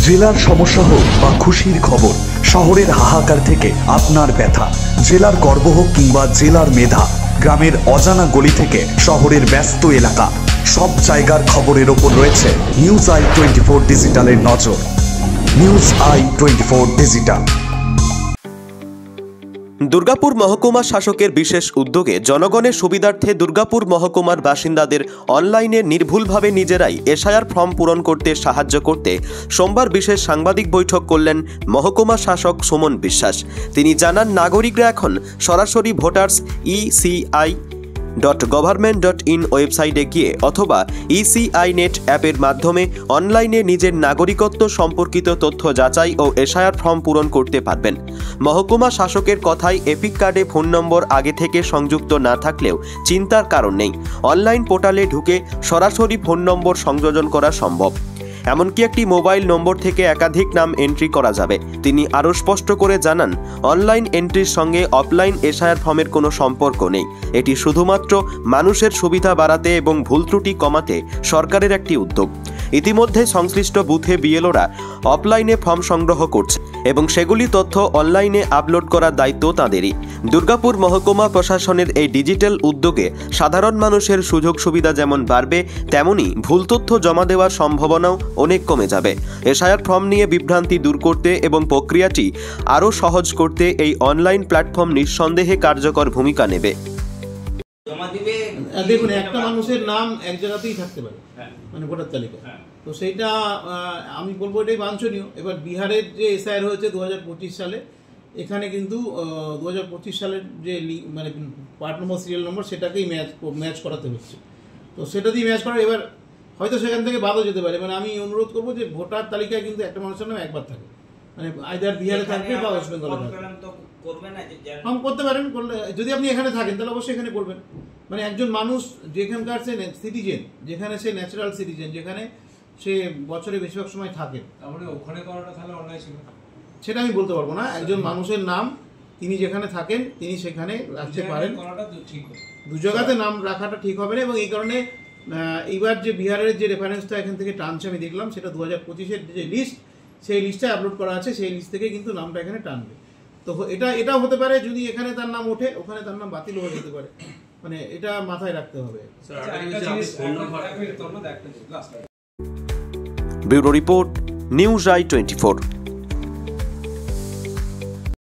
জেলার সমস্যা হোক বা খুশির খবর, শহরের হাহাকার থেকে আপনার ব্যথা, জেলার গর্ব হোক কিংবা জেলার মেধা, গ্রামের অজানা গলি থেকে শহরের ব্যস্ত এলাকা, সব জায়গার খবরের ওপর রয়েছে নিউজ আই 24 ডিজিটালের নজর। News I 24 digital. দুর্গাপুর মহকুমা শাসকের বিশেষ উদ্যোগে জনগণের সুবিধার্থে দুর্গাপুর মহকুমার বাসিন্দাদের অনলাইনে নির্ভুলভাবে নিজেরাই এসআইআর ফর্ম পূরণ করতে সাহায্য করতে সোমবার বিশেষ সাংবাদিক বৈঠক করলেন মহকুমা শাসক সুমন বিশ্বাস। তিনি জানান, নাগরিকরা এখন সরাসরি voters.eci.government.in ওয়েবসাইটে গিয়ে অথবা ECI নেট অ্যাপের মাধ্যমে অনলাইনে নিজের নাগরিকত্ব সম্পর্কিত তথ্য যাচাই ও এসআইআর ফর্ম পূরণ করতে পারবেন। মহকুমা শাসকের কথায় এপিক কার্ডে ফোন নম্বর আগে থেকে সংযুক্ত না থাকলেও চিন্তার কারণ নেই। অনলাইন পোর্টালে ঢুকে সরাসরি ফোন নম্বর সংযোজন করা সম্ভব। এমনকি একটি মোবাইল নম্বর থেকে একাধিক নাম এন্ট্রি করা যাবে। তিনি আরও স্পষ্ট করে জানান, অনলাইন এন্ট্রির সঙ্গে অফলাইন এসআইআর ফর্মের কোনো সম্পর্ক নেই। এটি শুধুমাত্র মানুষের সুবিধা বাড়াতে এবং ভুল ত্রুটি কমাতে সরকারের একটি উদ্যোগ। ইতিমধ্যে সংশ্লিষ্ট বুথে বিএলওরা অফলাইনে ফর্ম সংগ্রহ করছে এবং সেগুলি তথ্য অনলাইনে আপলোড করার দায়িত্ব তাঁদেরই। দুর্গাপুর মহকুমা প্রশাসনের এই ডিজিটাল উদ্যোগে সাধারণ মানুষের সুযোগ সুবিধা যেমন বাড়বে, তেমনি ভুল তথ্য জমা দেওয়ার সম্ভাবনাও অনেক কমে যাবে। এসআইআর ফর্ম নিয়ে বিভ্রান্তি দূর করতে এবং প্রক্রিয়াটি আরও সহজ করতে এই অনলাইন প্ল্যাটফর্ম নিঃসন্দেহে কার্যকর ভূমিকা নেবে। দেখুন, একটা মানুষের নাম এক জায়গাতেই থাকতে পারে, মানে ভোটার তালিকায়, তো সেইটা আমি বলবো এটাই বাঞ্ছনীয়। এবার বিহারের যে এসআইআর হয়েছে 2025 সালে, এখানে কিন্তু 2025 সালের যে মানে পার্ট নম্বর, সিরিয়াল নম্বর, সেটাকেই ম্যাচ করাতে হচ্ছে। তো সেটা দিয়ে ম্যাচ করা, এবার হয়তো সেখান থেকে বাদও যেতে পারে। মানে আমি অনুরোধ করবো যে ভোটার তালিকায় কিন্তু একটা মানুষের নাম একবার থাকে, মানে আইদার বিহারে থাকবে বা ওয়েস্ট বেঙ্গলে থাকবে। করতে পারেন, করলে যদি আপনি এখানে থাকেন তাহলে অবশ্যই এখানে করবেন। মানে একজন মানুষ যেখানকার সে সিটিজেন, যেখানে সে ন্যাচারাল সিটিজেন, যেখানে সে বছরে বেশিরভাগ সময় থাকেন, সেটা আমি বলতে পারবো না। একজন মানুষের নাম তিনি যেখানে থাকেন তিনি সেখানে রাখতে পারেন। দু জায়গাতে নাম রাখাটা ঠিক হবে না, এবং এই কারণে এইবার যে বিহারের যে রেফারেন্সটা এখান থেকে টানছে আমি দেখলাম, সেটা 2025-এর যে লিস্ট, সেই লিস্টটা আপলোড করা আছে, সেই লিস্ট থেকে কিন্তু নামটা এখানে টানবে। তো এটাও হতে পারে, যদি এখানে তার নাম ওঠে ওখানে তার নাম বাতিল হয়ে যেতে পারে। মানে এটা মাথায় রাখতে হবে। Bureau report, news I 24।